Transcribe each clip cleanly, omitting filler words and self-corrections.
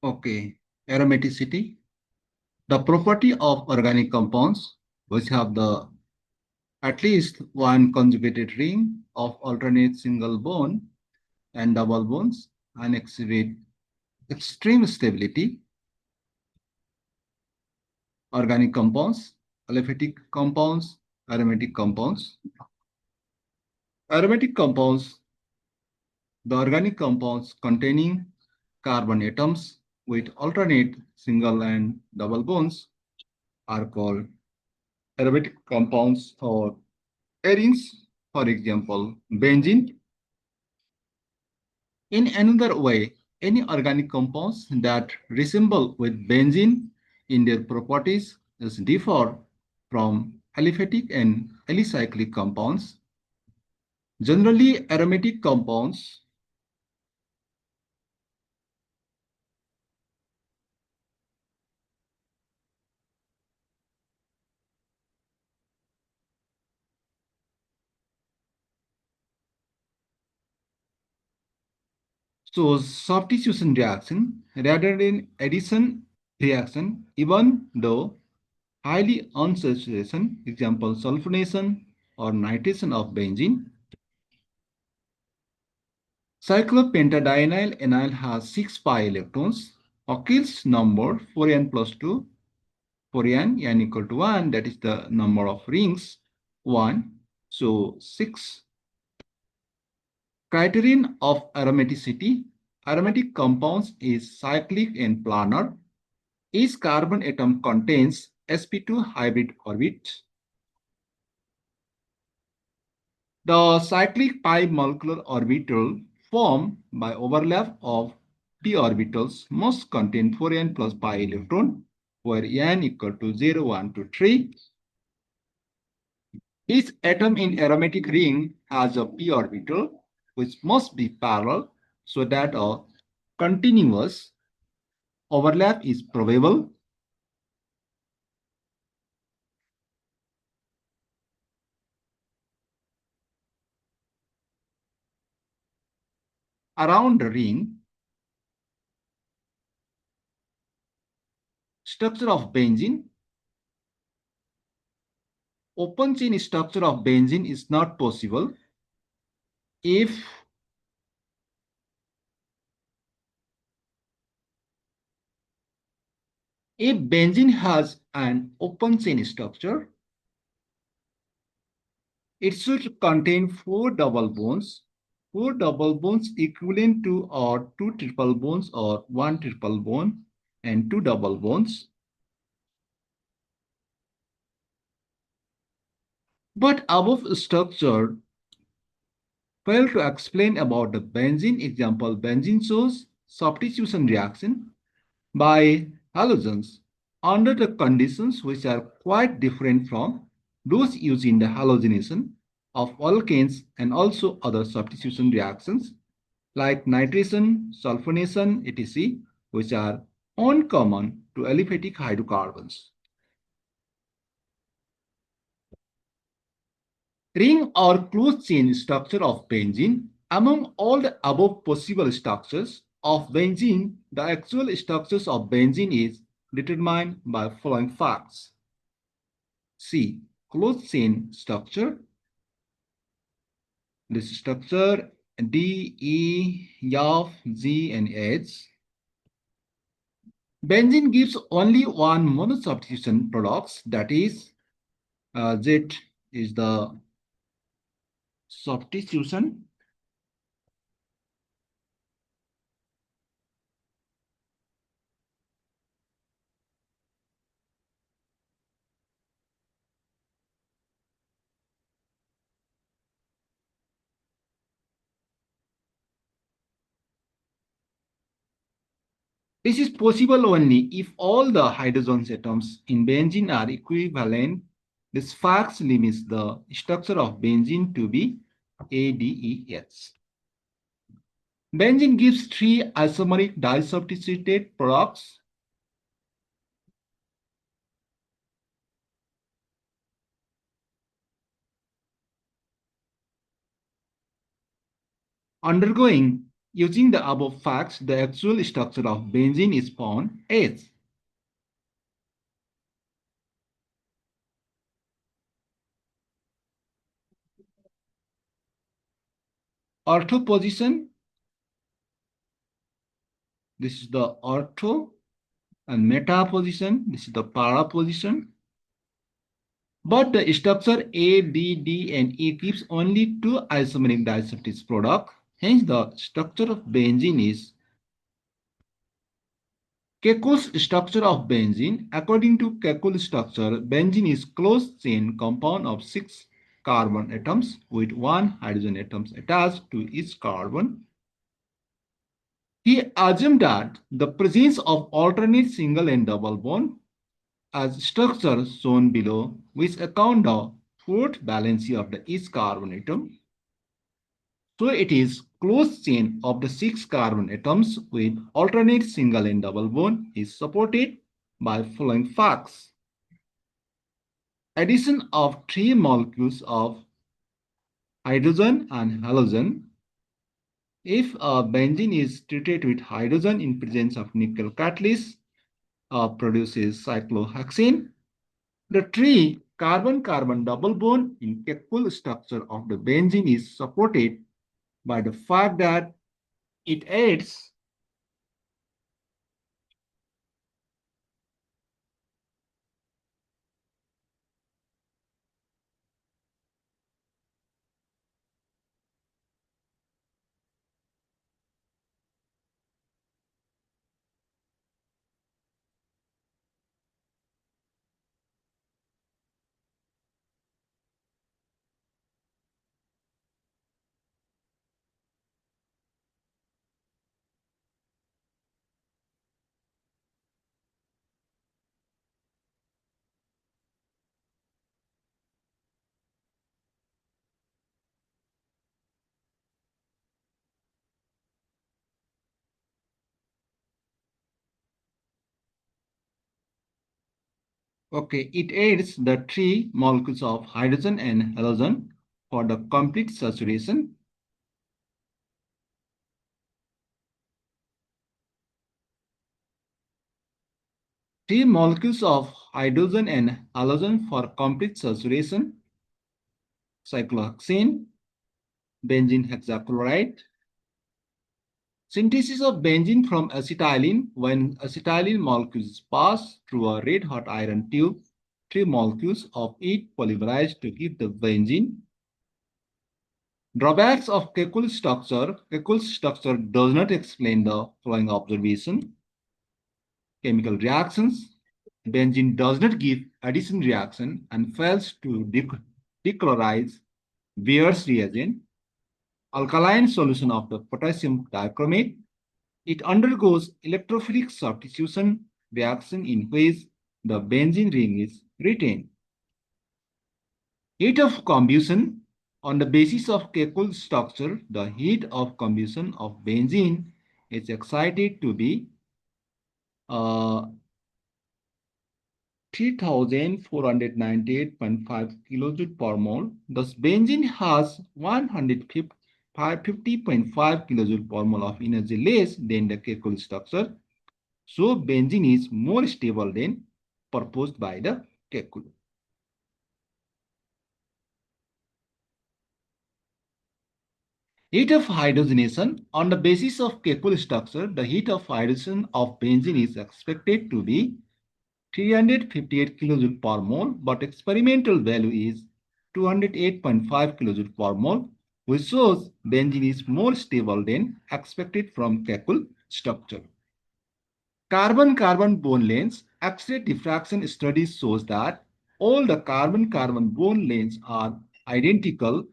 Okay, aromaticity, the property of organic compounds which have the at least one conjugated ring of alternate single bond and double bonds and exhibit extreme stability. Organic compounds, aliphatic compounds, aromatic compounds. Aromatic compounds, the organic compounds containing carbon atoms with alternate single and double bonds are called aromatic compounds or arenes, for example, benzene. In another way, any organic compounds that resemble with benzene in their properties is differ from aliphatic and alicyclic compounds. Generally, aromatic compounds shows substitution reaction rather than addition reaction, even though highly unsaturation, example sulfonation or nitration of benzene. Cyclopentadienyl enol has 6 pi electrons. Octils number 4n plus 2, 4n equal to 1, that is the number of rings, 1. So 6. Criterion of aromaticity. Aromatic compounds is cyclic and planar. Each carbon atom contains sp2 hybrid orbit. The cyclic pi molecular orbital formed by overlap of p orbitals must contain 4n plus pi electron, where n equal to 0, 1, 2, 3. Each atom in aromatic ring has a p orbital, which must be parallel so that a continuous overlap is probable. Around the ring, structure of benzene. Open chain structure of benzene is not possible if benzene has an open chain structure. It should contain 4 double bonds. 4 double bonds equivalent to or 2 triple bonds or 1 triple bond and 2 double bonds. But above structure fail to explain about the benzene example. Benzene shows substitution reaction by halogens under the conditions which are quite different from those used in the halogenation of alkanes and also other substitution reactions like nitration, sulfonation, etc., which are uncommon to aliphatic hydrocarbons. Ring or closed chain structure of benzene. Among all the above possible structures of benzene, the actual structures of benzene is determined by following facts. C. Closed chain structure. This structure D, E, F, G, and H. Benzene gives only one monosubstitution products, that is Z is the substitution. This is possible only if all the hydrogen atoms in benzene are equivalent. This fact limits the structure of benzene to be ADES. Benzene gives 3 isomeric disubstituted products. Undergoing Using the above facts, the actual structure of benzene is found as ortho position. This is the ortho, and meta position. This is the para position. But the structure A, B, D, and E keeps only two isomeric disubstitutes product. Hence, the structure of benzene is Kekul's structure of benzene. According to Kekul's structure, benzene is closed chain compound of 6 carbon atoms with 1 hydrogen atom attached to each carbon. He assumed that the presence of alternate single and double bond as structure shown below, which account the fourth valency of the each carbon atom. So it is closed chain of the 6 carbon atoms with alternate single and double bond is supported by following facts. Addition of 3 molecules of hydrogen and halogen. If a benzene is treated with hydrogen in presence of nickel catalyst, produces cyclohexane. The 3 carbon-carbon double bond in Kekulé structure of the benzene is supported by the fact that it adds okay, it adds the 3 molecules of hydrogen and halogen for the complete saturation. Three molecules of hydrogen and halogen for complete saturation. Cyclohexane, benzene hexachloride. Synthesis of benzene from acetylene. When acetylene molecules pass through a red hot iron tube, 3 molecules of it polymerize to give the benzene. Drawbacks of Kekulé structure. Kekulé structure does not explain the following observation. Chemical reactions. Benzene does not give addition reaction and fails to dechlorize Beer's reagent. Alkaline solution of the potassium dichromate. It undergoes electrophilic substitution reaction in which the benzene ring is retained. Heat of combustion. On the basis of Kekulé structure, the heat of combustion of benzene is excited to be 3498.5 kilojoule per mole. Thus, benzene has 150.5 kilojoule per mole of energy less than the Kekulé structure. So, benzene is more stable than proposed by the Kekulé. Heat of hydrogenation. On the basis of Kekulé structure, the heat of hydrogen of benzene is expected to be 358 kilojoule per mole, but experimental value is 208.5 kilojoule per mole, which shows benzene is more stable than expected from Kekulé structure. Carbon-carbon bond lengths. X-ray diffraction studies shows that all the carbon-carbon bond lengths are identical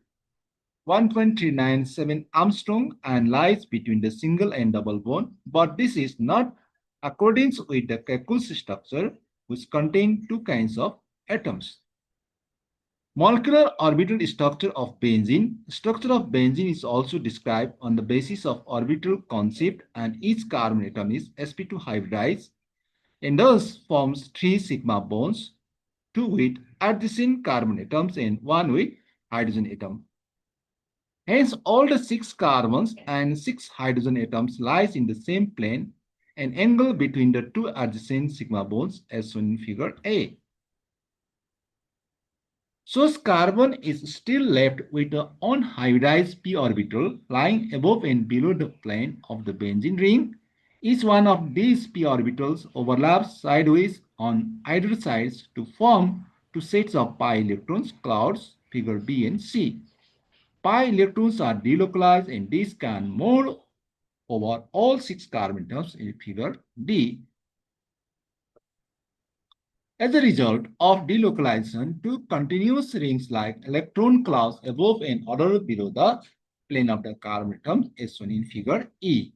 1.397 Armstrong and lies between the single and double bond, but this is not accordance with the Kekulé structure, which contain two kinds of atoms. Molecular orbital structure of benzene. Structure of benzene is also described on the basis of orbital concept, and each carbon atom is sp2 hybridized and thus forms 3 sigma bonds, 2 with adjacent carbon atoms and 1 with hydrogen atom. Hence, all the six carbons and six hydrogen atoms lies in the same plane, an angle between the two adjacent sigma bonds as shown in figure A. So carbon is still left with an unhybridized p orbital lying above and below the plane of the benzene ring. Each one of these p orbitals overlaps sideways on either sides to form two sets of pi electrons clouds, figure B and C. Pi electrons are delocalized and these can move over all six carbon atoms in figure D. As a result of delocalization, two continuous rings like electron clouds above and order below the plane of the carbon atom is shown in figure E.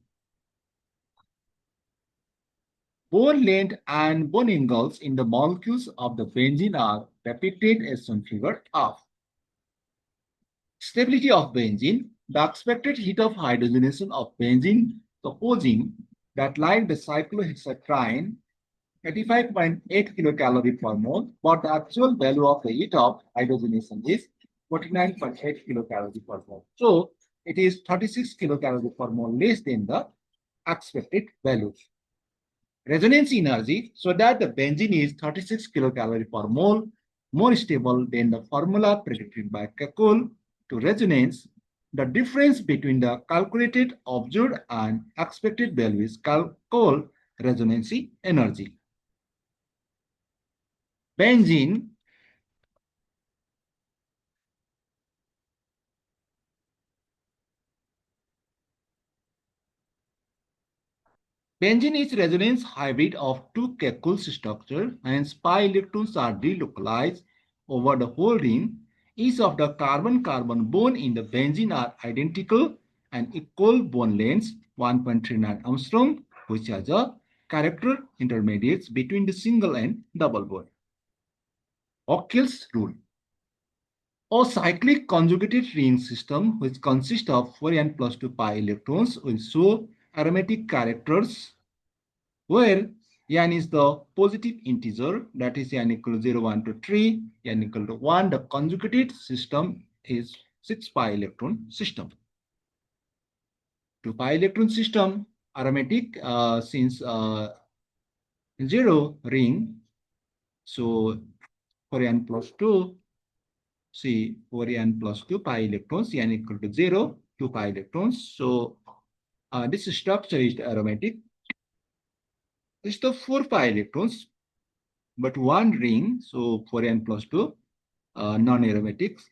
Bone length and bone angles in the molecules of the benzene are depicted as shown in figure F. Stability of benzene. The expected heat of hydrogenation of benzene, supposing that like the cyclohexatriene 35.8 kilocalorie per mole, but the actual value of the heat of hydrogenation is 49.8 kilocalorie per mole. So it is 36 kilocalorie per mole less than the expected value. Resonance energy, so that the benzene is 36 kilocalorie per mole more stable than the formula predicted by Kakul to resonance. The difference between the calculated, observed, and expected value is called resonance energy. Benzene Benzene is resonance hybrid of two Kekul's structure and pi electrons are delocalized over the whole ring. Each of the carbon-carbon bond in the benzene are identical and equal bond lengths 1.39 Armstrong, which has a character intermediates between the single and double bond. Ockel's rule. A cyclic conjugated ring system which consists of 4n plus 2 pi electrons will show aromatic characters where n is the positive integer, that is n equal to 0, 1 to 3, n equal to 1. The conjugated system is 6 pi electron system. 2 pi electron system, aromatic since 0 ring, so 4n plus 2, see 4n plus 2 pi electrons, n equal to 0, 2 pi electrons. So this structure is the aromatic. This is the 4 pi electrons, but one ring, so 4n plus 2, non-aromatics.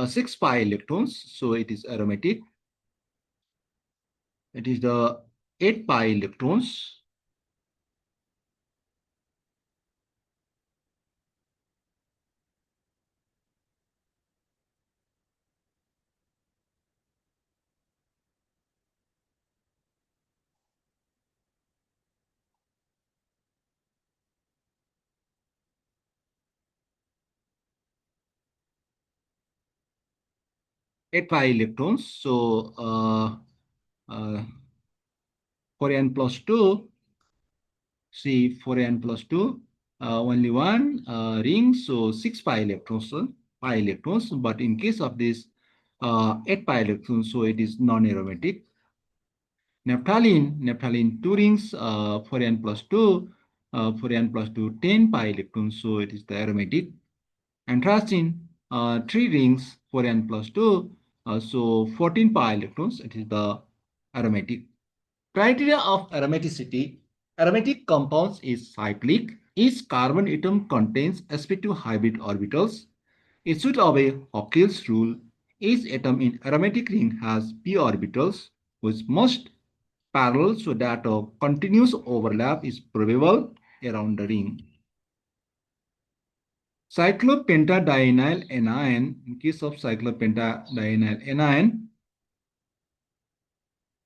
6 pi electrons, so it is aromatic. It is the 8 pi electrons. Eight pi electrons. So uh, 4n plus 2, see 4n plus 2, only one ring, so 6 pi electrons. But in case of this 8 pi electrons, so it is non-aromatic. Naphthalene, two rings, 4n plus 2, 4n plus 2, 10 pi electrons, so it is the aromatic. Anthracene, three rings, 4n plus 2, so 14 pi electrons, it is the aromatic. Criteria of aromaticity. Aromatic compounds is cyclic. Each carbon atom contains sp2 hybrid orbitals. In suit of a Hockel's rule, each atom in aromatic ring has p orbitals which must parallel so that a continuous overlap is probable around the ring. Cyclopentadienyl anion, in case of cyclopentadienyl anion,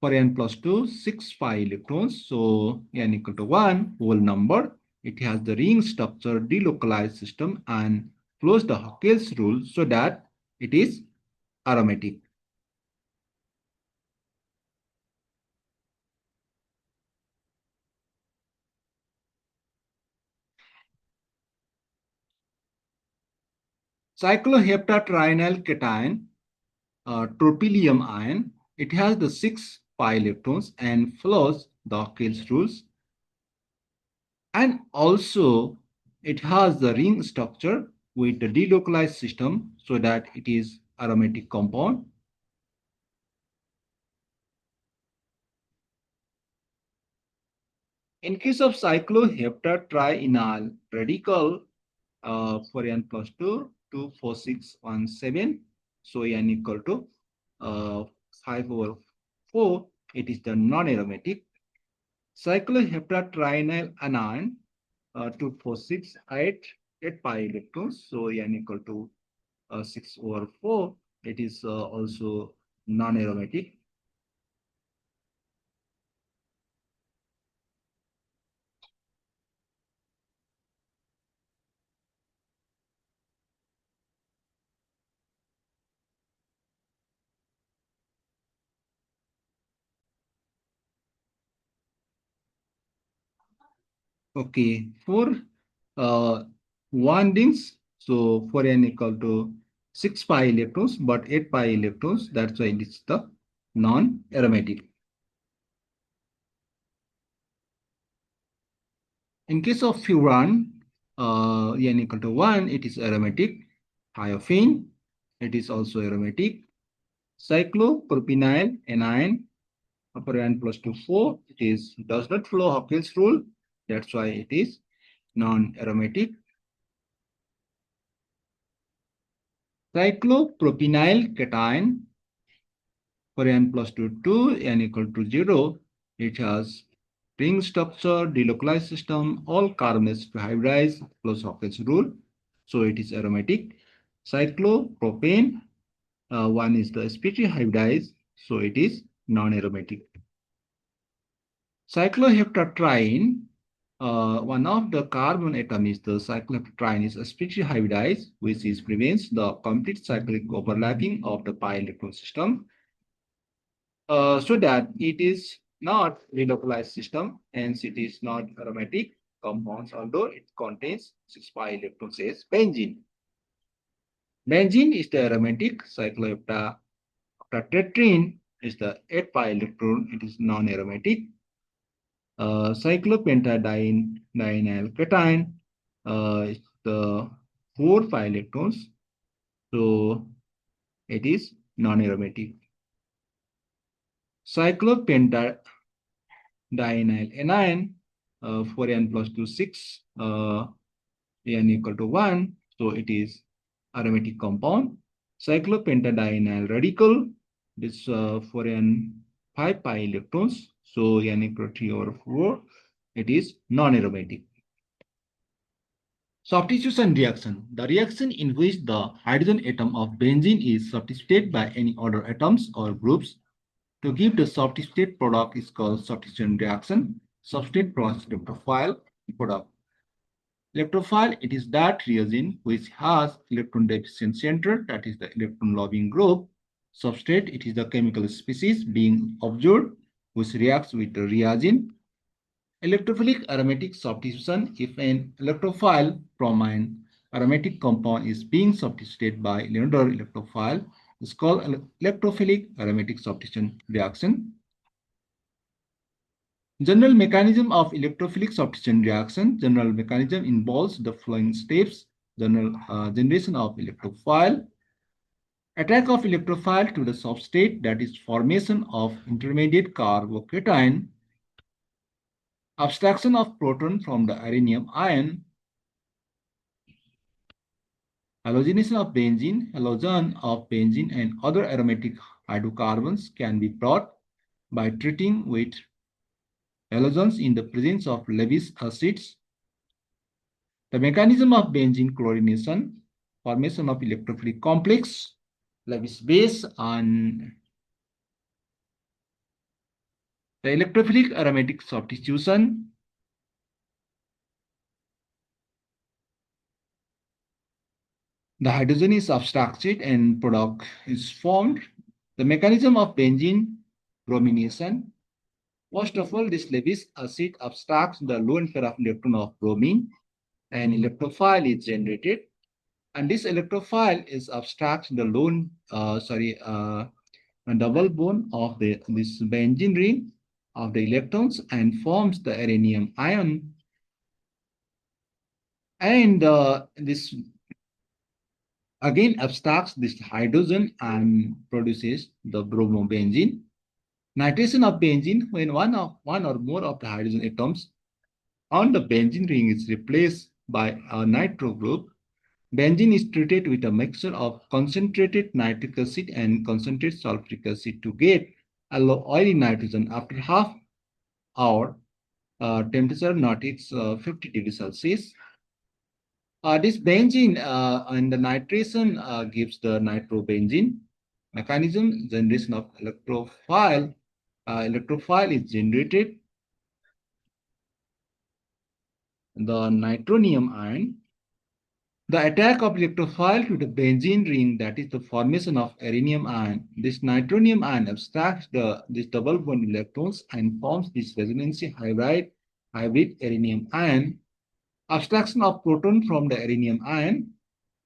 for n plus 2, 6 pi electrons, so n equal to 1, whole number. It has the ring structure delocalized system and follows the Hockel's rule so that it is aromatic. Cycloheptatrienyl cation, tropylium ion. It has the 6 pi electrons and follows the Kills rules. And also, it has the ring structure with the delocalized system so that it is aromatic compound. In case of cycloheptatrienal radical, 4n plus 2, 24617, so n equal to 5 over 4, it is the non-aromatic. Cycloheptatrienal anion, 2468, 8 pi electrons, so n equal to 6 over 4, it is also non-aromatic. Okay, for windings, so for n equal to 6 pi electrons, but 8 pi electrons, that's why it's the non-aromatic. In case of furan, n equal to 1, it is aromatic. Thiophene, it is also aromatic. Cyclopropynyl anion, upper n plus 2, 4, it is does not follow Hawkins rule. That's why it is non-aromatic. Cyclopropynyl cation, for n plus 2, n equal to 0, it has ring structure, delocalized system, all carbons to hybridize plus Hawkins rule. So it is aromatic. Cyclopropane, one is the species hybridized, so it is non-aromatic. Cycloheptatriene, one of the carbon atom is the cycloheptatriene is a species hybridized, which is prevents the complete cyclic overlapping of the pi electron system. So that it is not relocalized system, hence it is not aromatic compounds, although it contains 6 pi electrons as benzene. Benzene is the aromatic, cycloheptatetrene is the 8 pi electron, it is non-aromatic. Cyclopentadienyl cation is the 4 pi electrons, so it is non-aromatic. Cyclopentadienyl anion, 4n plus 2, 6, n equal to 1, so it is aromatic compound. Cyclopentadienyl radical, this 4n 5 pi electrons, so n equal to 3 over 4, it is non-aromatic. Substitution reaction, the reaction in which the hydrogen atom of benzene is substituted by any other atoms or groups to give the substituted product is called substitution reaction. Substitute plus electrophile product. Electrophile, it is that reagent which has electron deficient center, that is the electron loving group. Substrate, it is the chemical species being observed which reacts with the reagent. Electrophilic aromatic substitution, if an electrophile from an aromatic compound is being substituted by another electrophile, is called electrophilic aromatic substitution reaction. General mechanism of electrophilic substitution reaction. General mechanism involves the following steps. General generation of electrophile, attack of electrophile to the substrate, that is formation of intermediate carbocation, abstraction of proton from the uranium ion, halogenation of benzene. Halogen of benzene and other aromatic hydrocarbons can be brought by treating with halogens in the presence of Lewis acids. The mechanism of benzene chlorination, formation of electrophilic complex, Lewis base, and the electrophilic aromatic substitution. The hydrogen is abstracted and product is formed. The mechanism of benzene bromination. First of all, this Lewis acid abstracts the lone pair of electron of bromine and electrophile is generated. And this electrophile is abstract the lone, a double bond of this benzene ring of the electrons and forms the uranium ion. And this again abstracts this hydrogen and produces the bromobenzene. Nitration of benzene when one or more of the hydrogen atoms on the benzene ring is replaced by a nitro group. Benzene is treated with a mixture of concentrated nitric acid and concentrated sulfuric acid to get a low oily nitrogen after half hour temperature not it's 50 degrees Celsius. This benzene and the nitration gives the nitrobenzene mechanism generation of electrophile. Electrophile is generated the nitronium ion. The attack of electrophile to the benzene ring, that is the formation of uranium ion. This nitronium ion abstracts this double bond electrons and forms this resonancy hybrid uranium ion. Abstraction of proton from the uranium ion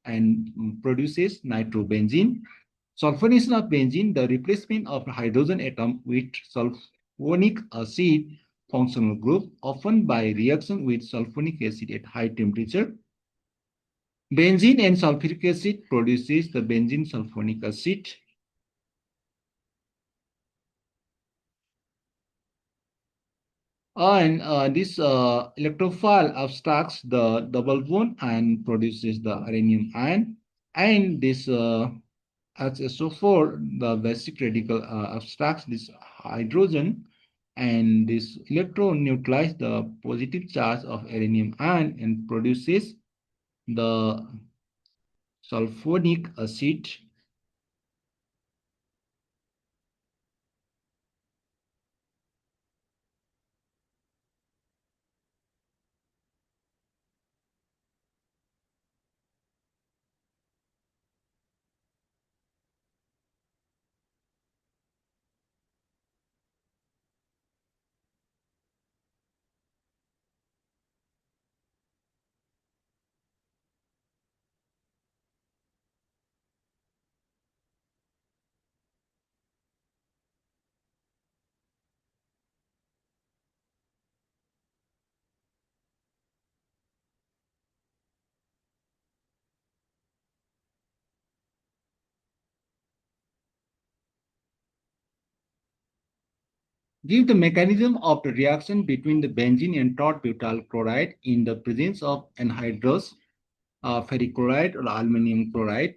and produces nitrobenzene. Sulfonation of benzene, the replacement of hydrogen atom with sulfonic acid functional group, often by reaction with sulfonic acid at high temperature. Benzene and sulfuric acid produces the benzene sulfonic acid. And this electrophile abstracts the double bond and produces the uranium ion. And this as SO4, the basic radical abstracts this hydrogen, and this electron neutralizes the positive charge of uranium ion and produces the sulfonic acid. Give the mechanism of the reaction between the benzene and tert butyl chloride in the presence of anhydrous ferric chloride or aluminum chloride.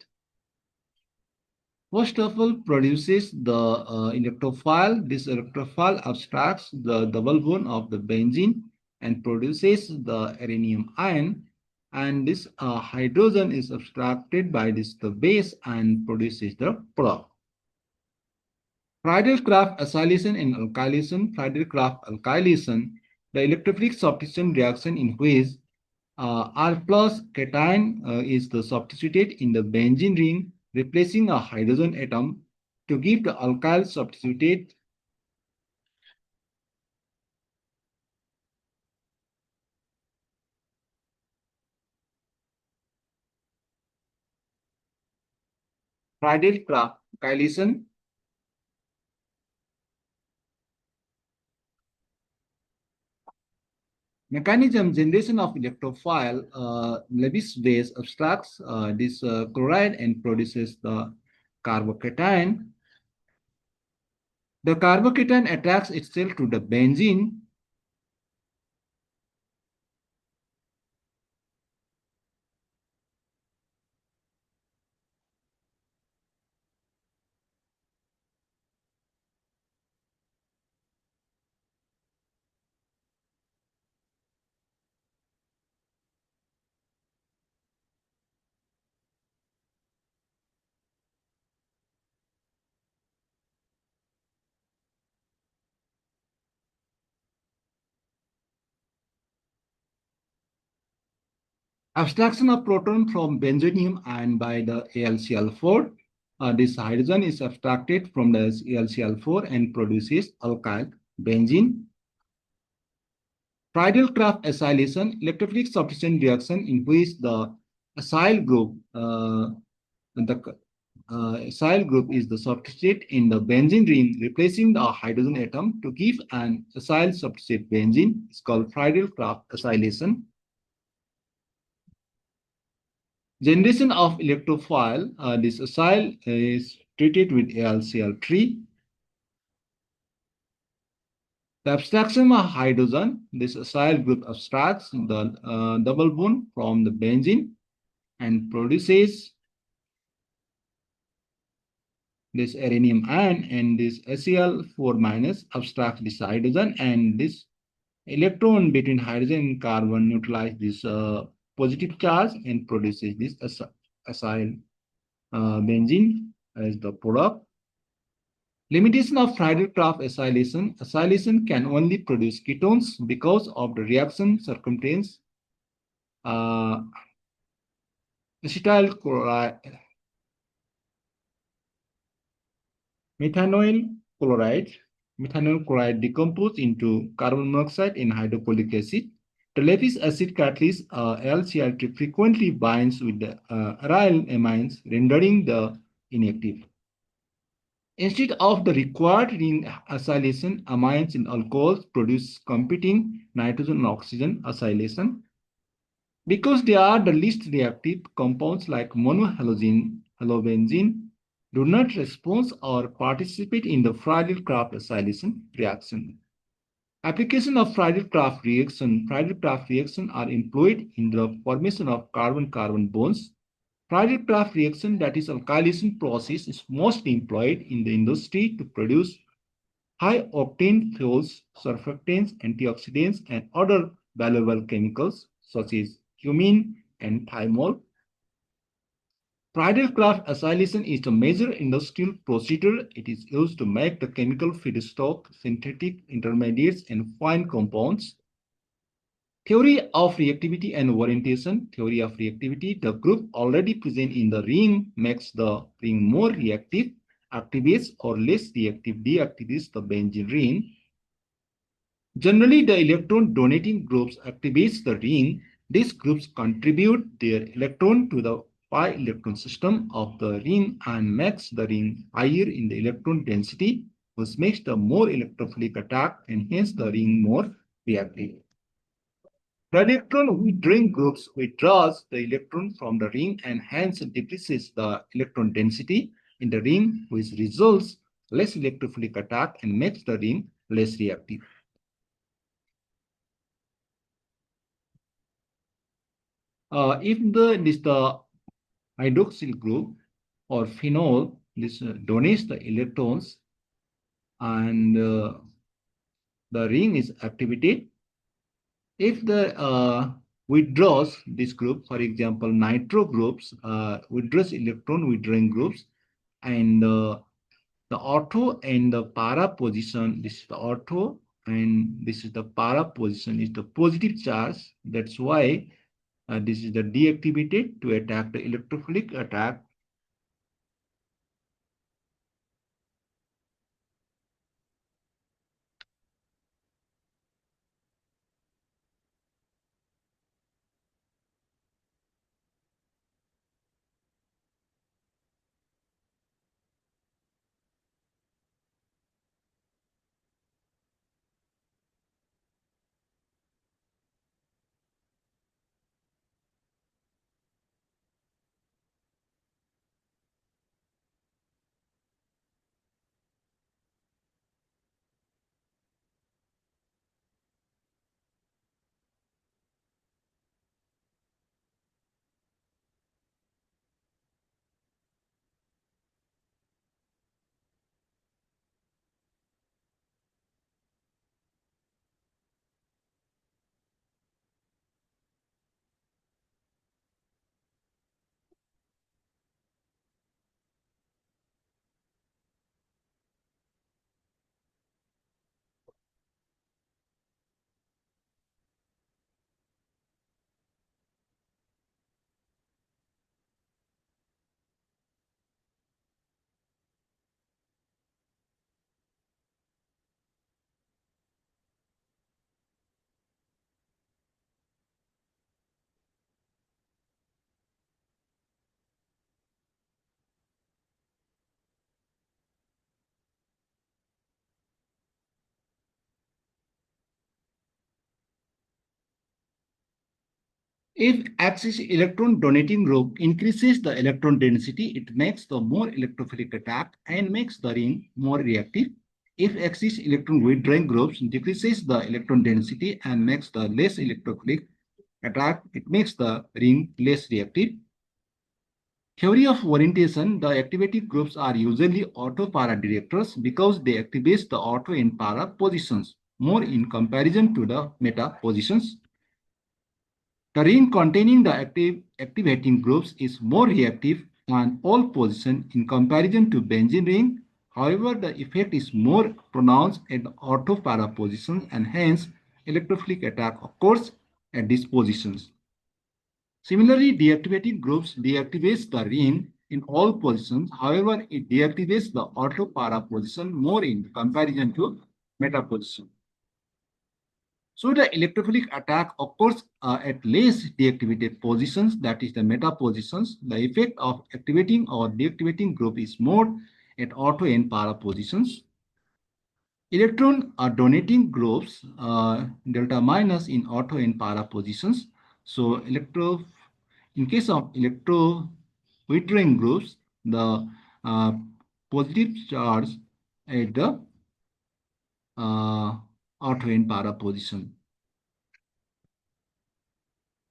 First of all, produces the electrophile. This electrophile abstracts the double bond of the benzene and produces the uranium ion. And this hydrogen is abstracted by this the base and produces the product. Friedel-Crafts acylation and alkylation. Friedel-Crafts alkylation, the electrophilic substitution reaction in which R plus cation is the substituted in the benzene ring, replacing a hydrogen atom to give the alkyl substituted. Friedel-Crafts alkylation. Mechanism generation of electrophile. Lewis base abstracts this chloride and produces the carbocation. The carbocation attracts itself to the benzene. Abstraction of proton from benzonium ion by the AlCl4. This hydrogen is abstracted from the AlCl4 and produces alkyl benzene. Friedel-Crafts acylation, electrophilic substitution reaction in which the Acyl group. The acyl group is the substrate in the benzene ring replacing the hydrogen atom to give an acyl substrate benzene. It's called Friedel-Crafts acylation. Generation of electrophile. This acyl is treated with AlCl3. The abstraction of hydrogen. This acyl group abstracts the double bond from the benzene and produces this adenine ion, and this Al4 minus abstracts this hydrogen, and this electron between hydrogen and carbon neutralize this positive charge and produces this acyl benzene as the product. Limitation of Friedel-Crafts acylation. Acylation can only produce ketones because of the reaction circumstance. Uh, acetyl chloride, methanol chloride. Methanol chloride decomposes into carbon monoxide in hydrochloric acid. The Lewis acid catalyst LCl3 frequently binds with the aryl amines, rendering the inactive. Instead of the required ring acylation, amines in alcohols produce competing nitrogen and oxygen acylation. Because they are the least reactive, compounds like monohalogen, halobenzene do not respond or participate in the Friedel-Crafts acylation reaction. Application of Friedel-Crafts reaction. Friedel-Crafts reaction are employed in the formation of carbon-carbon bonds. Friedel-Crafts reaction, that is alkylation process, is mostly employed in the industry to produce high-octane fuels, surfactants, antioxidants, and other valuable chemicals such as cumene and thymol. Friedel-Crafts acylation is a major industrial procedure. It is used to make the chemical feedstock, synthetic intermediates, and fine compounds. Theory of reactivity and orientation. Theory of reactivity. The group already present in the ring makes the ring more reactive, activates, or less reactive, deactivates the benzene ring. Generally, the electron donating groups activates the ring. These groups contribute their electron to the pi electron system of the ring and makes the ring higher in the electron density, which makes the more electrophilic attack and hence the ring more reactive. The electron withdrawing groups withdraws the electron from the ring and hence decreases the electron density in the ring, which results less electrophilic attack and makes the ring less reactive. If the hydroxyl group or phenol, this donates the electrons and the ring is activated. If the withdraws this group, for example, nitro groups withdraws electron withdrawing groups, and the ortho and the para position, this is the ortho and this is the para position is the positive charge. That's why this is the deactivated to attack the electrophilic attack. If axis electron donating group increases the electron density, it makes the more electrophilic attack and makes the ring more reactive. If axis electron withdrawing groups decreases the electron density and makes the less electrophilic attack, it makes the ring less reactive. Theory of orientation, the activating groups are usually auto-para directors because they activate the auto and para positions more in comparison to the meta positions. The ring containing the activating groups is more reactive on all positions in comparison to benzene ring. However, the effect is more pronounced at the auto-para positions and hence electrophilic attack occurs at these positions. Similarly, deactivating groups deactivates the ring in all positions. However, it deactivates the auto-para position more in comparison to meta position. So the electrophilic attack occurs at less deactivated positions, that is the meta positions. The effect of activating or deactivating group is more at auto and para positions. Electron are donating groups delta minus in auto and para positions. So in case of electro withdrawing groups, the uh, positive charge at the auto and para position.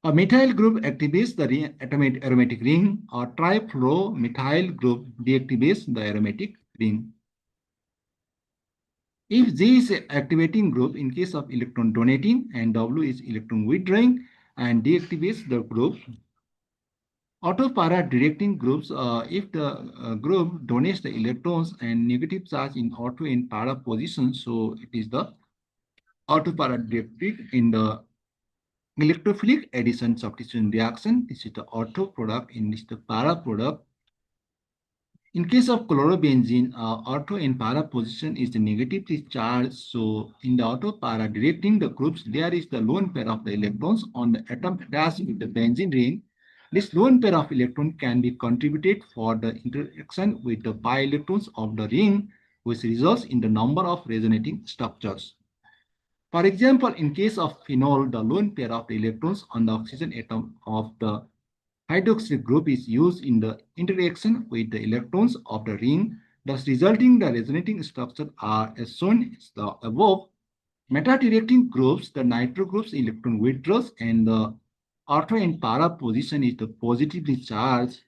A methyl group activates the aromatic ring. A trifluoromethyl group deactivates the aromatic ring. If G is activating group in case of electron donating and W is electron withdrawing and deactivates the group. Auto-para directing groups, if the group donates the electrons and negative charge in auto and para position, so it is the auto-para directing in the electrophilic addition substitution reaction. This is the auto product in this the para product. In case of chlorobenzene, auto and para position is the negatively charged. So in the auto para directing the groups, there is the lone pair of the electrons on the atom attached with the benzene ring. This lone pair of electron can be contributed for the interaction with the pi electrons of the ring, which results in the number of resonating structures. For example, in case of phenol, the lone pair of the electrons on the oxygen atom of the hydroxyl group is used in the interaction with the electrons of the ring, thus resulting the resonating structure are as shown as the above. Meta-directing groups, the nitro groups electron withdraws and the auto and para position is the positively charged.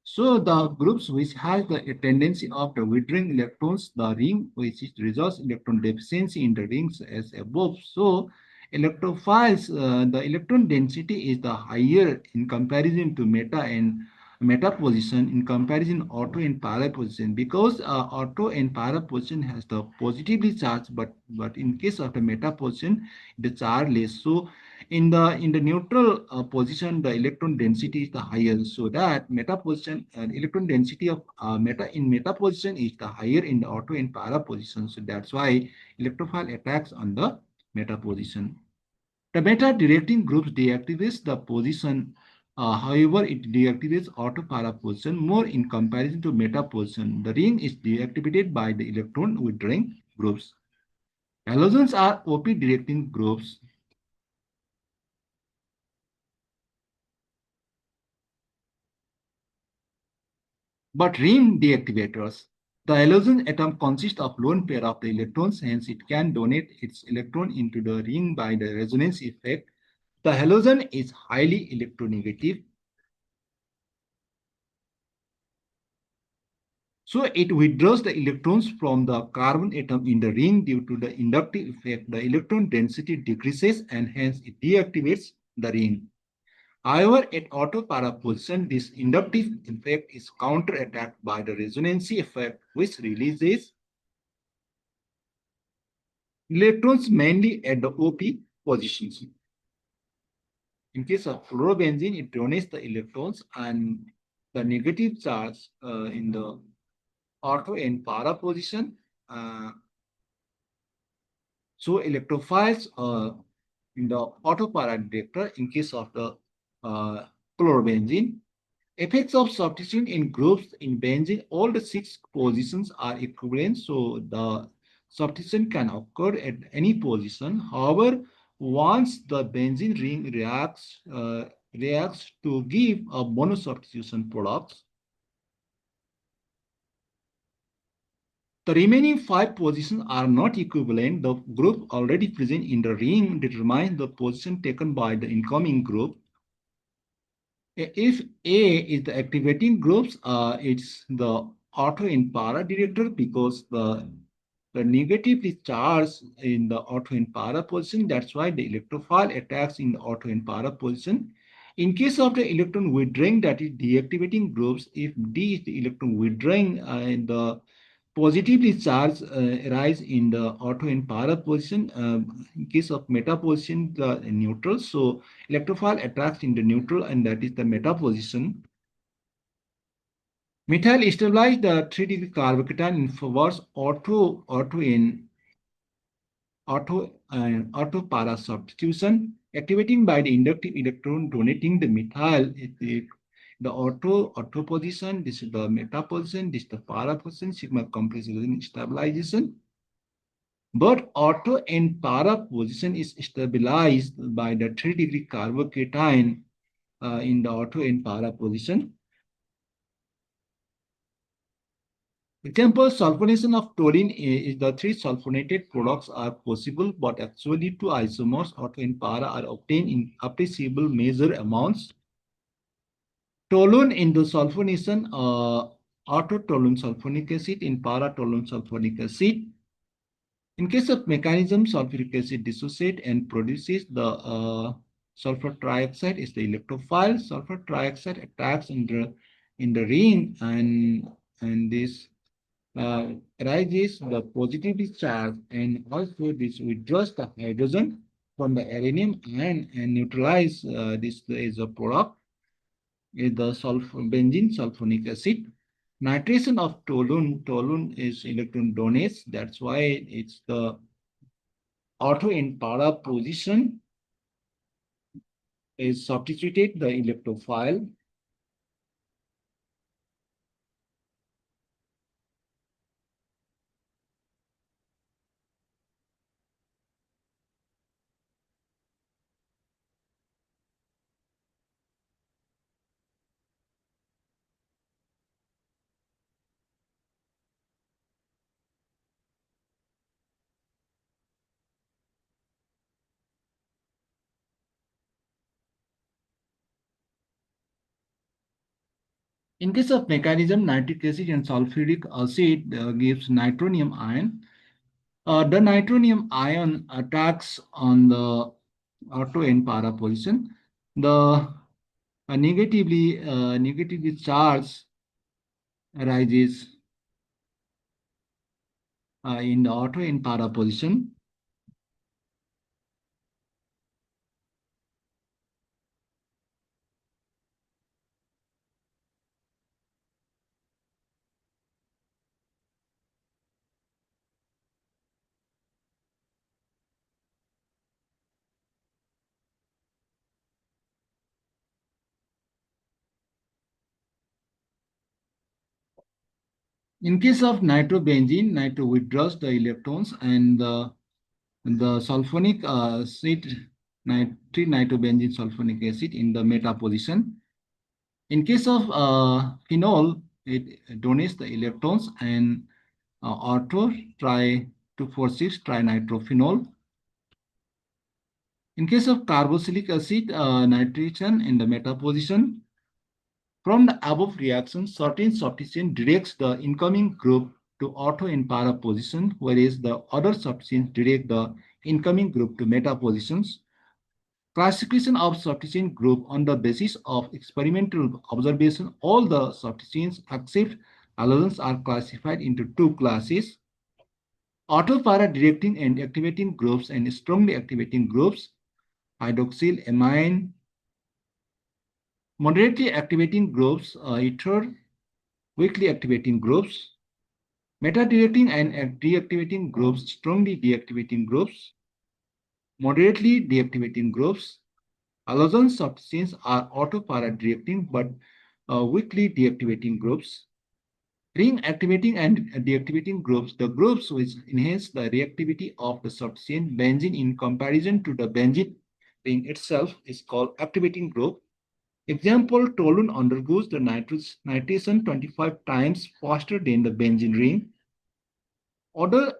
So the groups which has the tendency of the withdrawing electrons, the ring which is results electron deficiency in the rings as above. So electrophiles, the electron density is the higher in comparison to meta and meta position in comparison auto and para position because auto and para position has the positively charged, but in case of the meta position the charge less. So in the neutral position, the electron density is the higher. So that meta position electron density of meta position is the higher in the auto and para position. So that's why electrophile attacks on the meta position. The meta directing groups deactivates the position. However, it deactivates auto para position more in comparison to meta position. The ring is deactivated by the electron withdrawing groups. Halogens are OP directing groups. But ring deactivators. The halogen atom consists of lone pair of the electrons, hence it can donate its electron into the ring by the resonance effect. The halogen is highly electronegative. So it withdraws the electrons from the carbon atom in the ring due to the inductive effect. The electron density decreases and hence it deactivates the ring. However, at auto para position, this inductive effect is counterattacked by the resonancy effect, which releases electrons mainly at the OP positions. In case of fluorobenzene, it donates the electrons and the negative charge in the auto and para position. So electrophiles in the auto para detector in case of the chlorobenzene. Effects of substitution in groups in benzene, all the 6 positions are equivalent, so the substitution can occur at any position. However, once the benzene ring reacts reacts to give a monosubstitution product. The remaining 5 positions are not equivalent. The group already present in the ring determines the position taken by the incoming group. If A is the activating groups, it's the auto in para director because the negatively charged in the auto in para position. That's why the electrophile attacks in the auto in para position. In case of the electron withdrawing, that is deactivating groups, if D is the electron withdrawing in the positively charged arise in the auto and para position. In case of meta position, the neutral. So electrophile attracts in the neutral, and that is the meta position. Methyl stabilize the 3 degree carbocation in forwards auto para substitution, activating by the inductive electron donating the methyl. The auto position, this is the meta position, this is the para position, sigma compression stabilization. But auto and para position is stabilized by the 3 degree carbocation in the auto and para position. Example, sulfonation of toluene is the 3 sulfonated products are possible, but actually 2 isomers, auto and para, are obtained in appreciable measure amounts. Toluene in the sulfonation, auto toluene sulfonic acid in para toluene sulfonic acid. In case of mechanism, sulfuric acid dissociates and produces the sulfur trioxide is the electrophile. Sulfur trioxide attacks in the ring, and this arises the positively charged, and also this withdraws the hydrogen from the aluminum and neutralize this is a product is the benzene sulfonic acid. Nitration of toluene is electron donates. That's why it's the auto in para position is substituted the electrophile. In case of mechanism, nitric acid and sulfuric acid gives nitronium ion. The nitronium ion attacks on the auto and para position. The negatively charged arises in the auto and para position. In case of nitrobenzene, nitro withdraws the electrons, and the sulfonic acid, nitrobenzene sulfonic acid in the meta position. In case of phenol, it donates the electrons, and auto try 246 trinitrophenol. In case of carboxylic acid, nitration in the meta position. From the above reaction, certain substituent directs the incoming group to auto and para position, whereas the other substituents direct the incoming group to meta positions. Classification of substituent group on the basis of experimental observation. All the substituents except halogens are classified into 2 classes: auto para directing and activating groups and strongly activating groups, hydroxyl amine, moderately activating groups, ether, weakly activating groups, meta-directing and deactivating groups, strongly deactivating groups, moderately deactivating groups. Halogen substances are auto-para-directing but weakly deactivating groups. Ring activating and deactivating groups, the groups which enhance the reactivity of the substance benzene in comparison to the benzene ring itself, is called activating group. Example, toluene undergoes the nitration 25 times faster than the benzene ring. Other,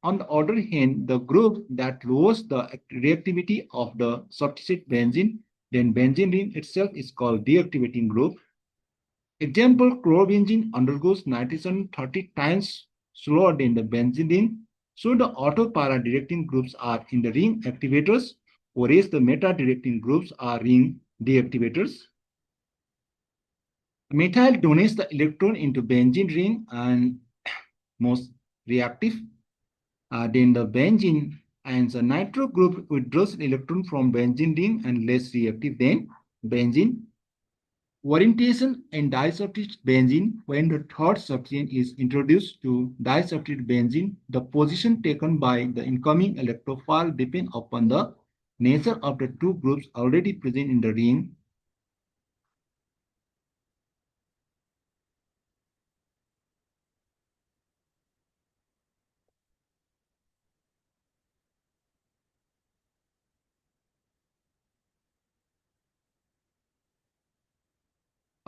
on the other hand, the group that lowers the reactivity of the substitute benzene than benzene ring itself is called deactivating group. Example, chlorobenzene undergoes nitration 30 times slower than the benzene ring. So the auto para directing groups are in the ring activators, whereas the meta directing groups are ring deactivators. Methyl donates the electron into benzene ring and most reactive. Then the benzene and the nitro group withdraws an electron from benzene ring and less reactive than benzene. Orientation in disubstituted benzene. When the third substituent is introduced to disubstituted benzene, the position taken by the incoming electrophile depends upon the nature of the two groups already present in the ring.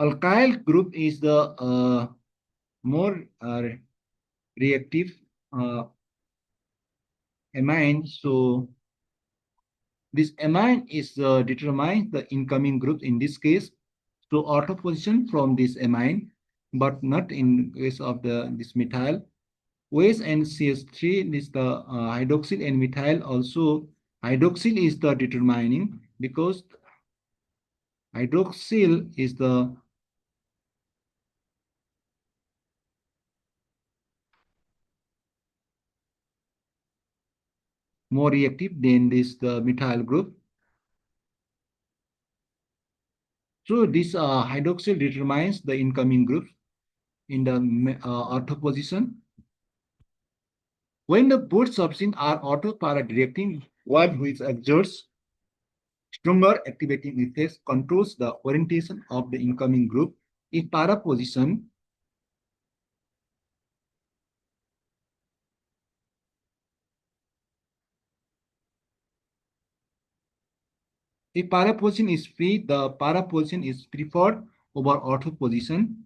Alkyl group is the more reactive uh, amine. So this amine is determines the incoming group in this case. So auto position from this amine, but not in case of the this methyl. OS and CH3 is the hydroxyl and methyl also. Hydroxyl is the determining because hydroxyl is the more reactive than this the methyl group. So this hydroxyl determines the incoming group in the auto position. When the both substances are auto para directing, one which exerts stronger activating effects controls the orientation of the incoming group. If para position if para position is free, the para position is preferred over auto position.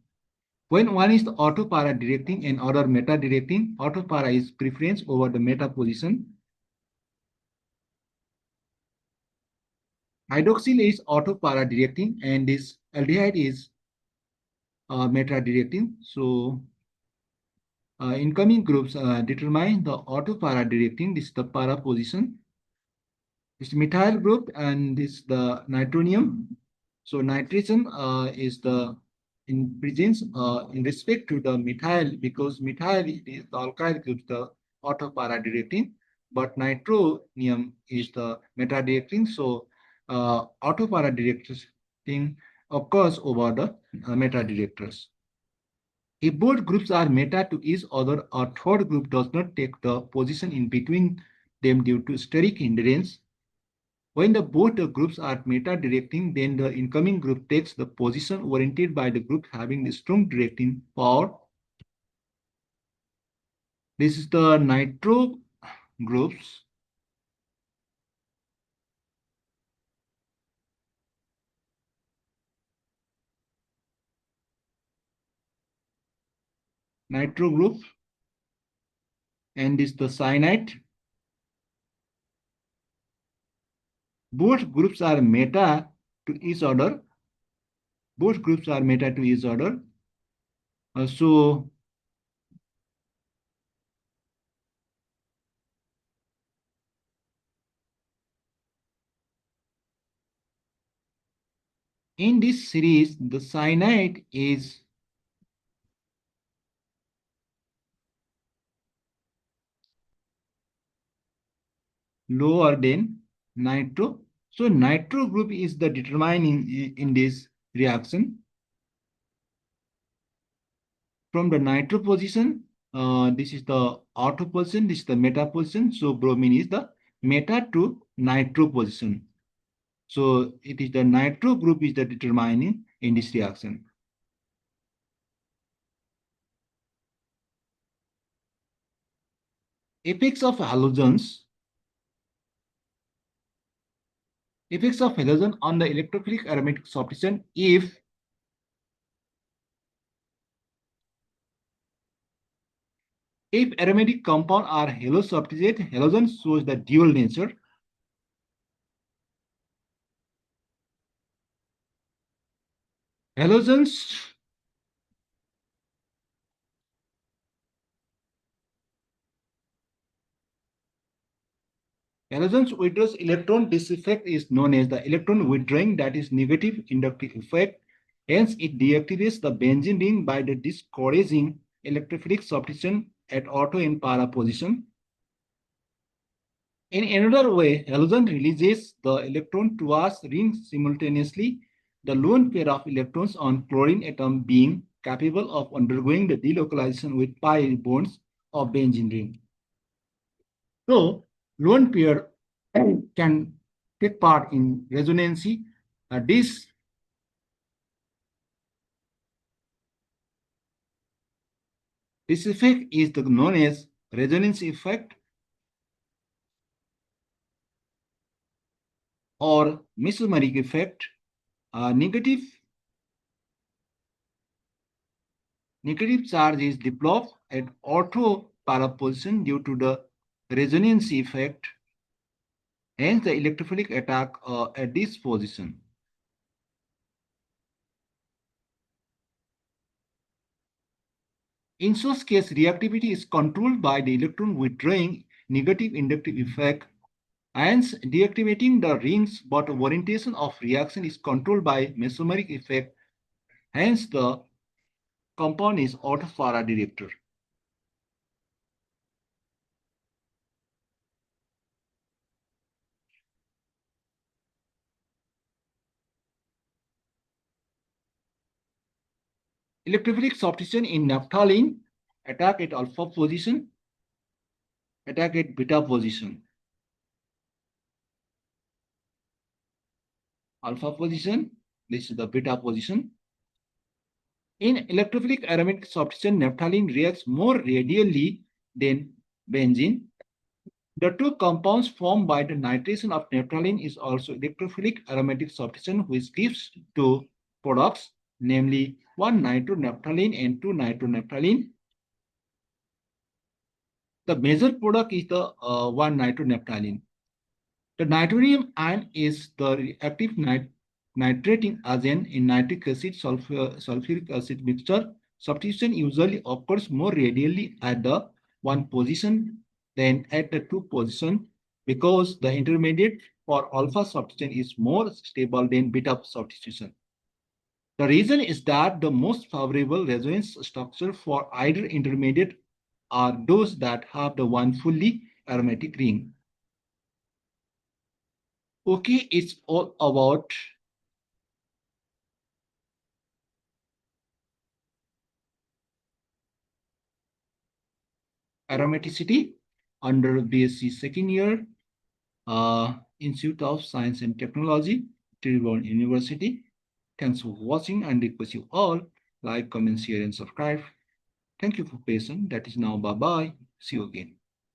When one is the auto para directing and other meta directing, auto para is preference over the meta position. Hydroxyl is auto para directing and this aldehyde is meta directing. So incoming groups determine the auto para directing. This is the para position. This methyl group and this the nitronium. So nitration is the in presence in respect to the methyl because methyl is the alkyl group the auto para directing, but nitronium is the meta directing. So auto para directing occurs over the meta directors. If both groups are meta to each other, a third group does not take the position in between them due to steric hindrance. When the both the groups are meta-directing, then the incoming group takes the position warranted by the group having the strong directing power. This is the nitro groups. Nitro group. And this is the cyanide. Both groups are meta to each other. Both groups are meta to each other. So in this series, the cyanide is lower than nitro. So nitro group is the determining in this reaction. From the nitro position, this is the auto position, this is the meta position. So bromine is the meta to nitro position. So it is the nitro group is the determining in this reaction. Effects of halogens. Effects of halogen on the electrophilic aromatic substitution. If aromatic compound are halosubstituted, halogen shows the dual nature. Halogens Halogens withdraws electron. This effect is known as the electron withdrawing, that is negative inductive effect. Hence, it deactivates the benzene ring by the discouraging electrophilic substitution at auto and para position. In another way, halogen releases the electron towards ring simultaneously, the lone pair of electrons on chlorine atom being capable of undergoing the delocalization with pi bonds of benzene ring. So, lone pair can take part in resonancy. This effect is known as resonance effect or mesomeric effect. Negative charge is developed at ortho para position due to the resonance effect. Hence, the electrophilic attack at this position. In such case, reactivity is controlled by the electron withdrawing negative inductive effect. Hence, deactivating the rings, but orientation of reaction is controlled by mesomeric effect. Hence, the compound is auto-para director. Electrophilic substitution in naphthalene, attack at alpha position, attack at beta position. Alpha position, this is the beta position. In electrophilic aromatic substitution, naphthalene reacts more radially than benzene. The two compounds formed by the nitration of naphthalene is also electrophilic aromatic substitution, which gives two products, namely 1-nitronaphthalene and 2-nitronaphthalene. The major product is the 1-nitronaphthalene. The nitronium ion is the active nitrating agent in nitric acid sulfuric acid mixture. Substitution usually occurs more radially at the one position than at the two position because the intermediate for alpha substitution is more stable than beta substitution. The reason is that the most favorable resonance structure for either intermediate are those that have the one fully aromatic ring. Okay, it's all about aromaticity under B.Sc second year, Institute of Science and Technology, Tribhuvan University. Thanks for watching and request you all like, comment, share, and subscribe. Thank you for patience. That is now bye-bye. See you again.